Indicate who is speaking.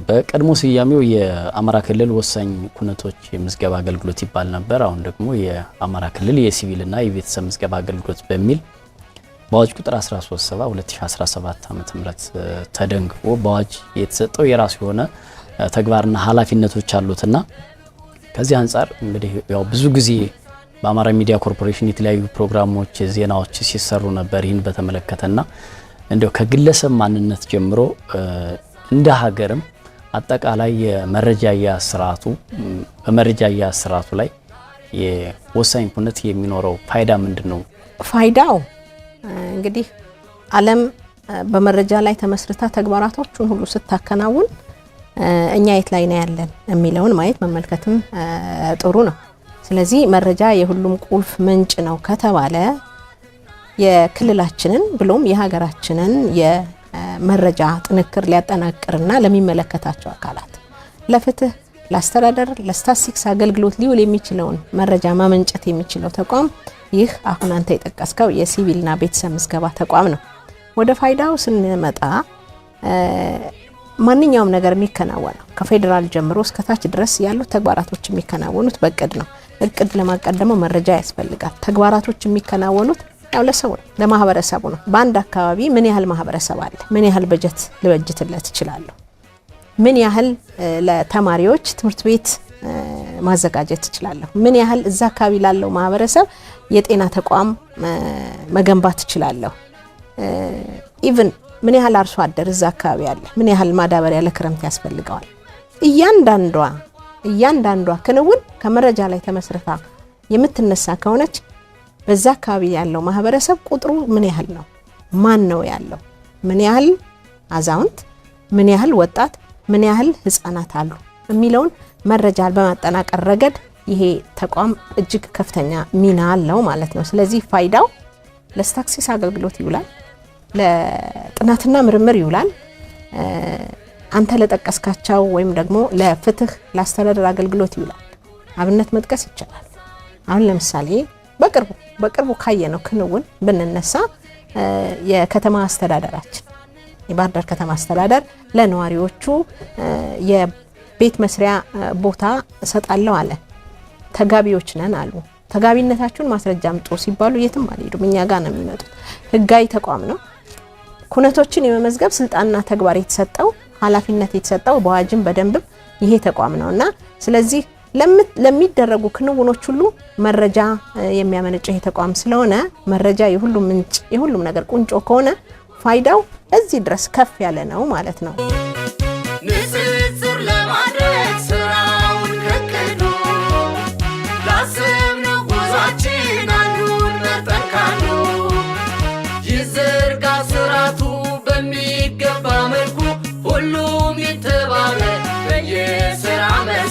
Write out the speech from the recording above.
Speaker 1: በቀድሞ ስያሜው የአማራ ክልል ወሳኝ ኩነቶች የምዝገባ አገልግሎት ይባል ነበር። አሁን ደግሞ የአማራ ክልል የሲቪልና የቤተሰብ ምዝገባ አገልግሎት በሚል በአዋጅ ቁጥር 13/2017 ዓ.ም ተደንግጎ በአዋጅ የተሰጠው የራሱ የሆነ ተግባርና ኃላፊነቶች አሉትና ከዚህ አንፃር እንግዲህ ያው ብዙ ጊዜ በአማራ ሚዲያ ኮርፖሬሽን የተለያዩ ፕሮግራሞች ዜናዎች ሲሰሩ ነበር ይህን በተመለከተና እንደው ከግለሰብ ማንነት ጀምሮ እንደ ሀገርም አጠቃላይ የመረጃያ ስርዓቱ ላይ የወሳኝ ኩነት የሚኖረው ፋይዳ ምንድነው?
Speaker 2: ፋይዳው እንግዲህ ዓለም በመረጃ ላይ ተመስርታ ተግባራቶችን ሁሉ ስታከናውን እኛ የት ላይ ነው ያለን የሚለውን ማየት መመልከትም ጥሩ ነው። ስለዚህ መረጃ የሁሉም ቁልፍ ምንጭ ነው ከተባለ የክልላችንን ብሎም የሀገራችንን የመረጃ ጥንክር ሊያጠናቅርና ለሚመለከታቸው አካላት ለፍትህ፣ ለአስተዳደር፣ ለስታቲስቲክስ አገልግሎት ሊውል የሚችለውን መረጃ ማመንጨት የሚችለው ተቋም ይህ አሁን አንተ የጠቀስከው የሲቪልና ቤተሰብ ምዝገባ ተቋም ነው። ወደ ፋይዳው ስንመጣ ማንኛውም ነገር የሚከናወነው ከፌደራል ጀምሮ እስከ ታች ድረስ ያሉት ተግባራቶች የሚከናወኑት በእቅድ ነው። እቅድ ለማቀድ ደግሞ መረጃ ያስፈልጋል። ተግባራቶች የሚከናወኑት ያው ለሰው ነው፣ ለማህበረሰቡ ነው። በአንድ አካባቢ ምን ያህል ማህበረሰብ አለ? ምን ያህል በጀት ልበጅትለት እችላለሁ? ምን ያህል ለተማሪዎች ትምህርት ቤት ማዘጋጀት እችላለሁ? ምን ያህል እዛ አካባቢ ላለው ማህበረሰብ የጤና ተቋም መገንባት እችላለሁ? ኢቭን ምን ያህል አርሶ አደር እዛ አካባቢ አለ? ምን ያህል ማዳበሪያ ለክረምት ያስፈልገዋል? እያንዳንዷ ክንውን ከመረጃ ላይ ተመስርታ የምትነሳ ከሆነች በዛ አካባቢ ያለው ማህበረሰብ ቁጥሩ ምን ያህል ነው? ማን ነው ያለው? ምን ያህል አዛውንት፣ ምን ያህል ወጣት፣ ምን ያህል ህፃናት አሉ የሚለውን መረጃ በማጠናቀር ረገድ ይሄ ተቋም እጅግ ከፍተኛ ሚና አለው ማለት ነው። ስለዚህ ፋይዳው ለስታቲስቲክስ አገልግሎት ይውላል፣ ለጥናትና ምርምር ይውላል። አንተ ለጠቀስካቸው ወይም ደግሞ ለፍትህ፣ ለአስተዳደር አገልግሎት ይውላል። አብነት መጥቀስ ይቻላል። አሁን ለምሳሌ በቅርቡ ካየነው ክንውን ብንነሳ የከተማ አስተዳደራችን የባህር ዳር ከተማ አስተዳደር ለነዋሪዎቹ የቤት መስሪያ ቦታ እሰጣለሁ አለ። ተጋቢዎች ነን አሉ። ተጋቢነታችሁን ማስረጃ አምጡ ሲባሉ የትም አልሄዱም፣ እኛ ጋር ነው የሚመጡት። ህጋዊ ተቋም ነው። ኩነቶችን የመመዝገብ ስልጣንና ተግባር የተሰጠው ኃላፊነት የተሰጠው በአዋጅም በደንብም ይሄ ተቋም ነውና ስለዚህ ለሚደረጉ ክንውኖች ሁሉ መረጃ የሚያመነጭ ይሄ ተቋም ስለሆነ መረጃ የሁሉም ምንጭ የሁሉም ነገር ቁንጮ ከሆነ ፋይዳው እዚህ ድረስ ከፍ ያለ ነው ማለት ነው። ንጽጽር ለማድረግ ስራውን ከከዶ ላሰብነው ጉዟችን አንዱን መጠንካሉ ይዘርጋ ስራቱ በሚገባ መልኩ ሁሉ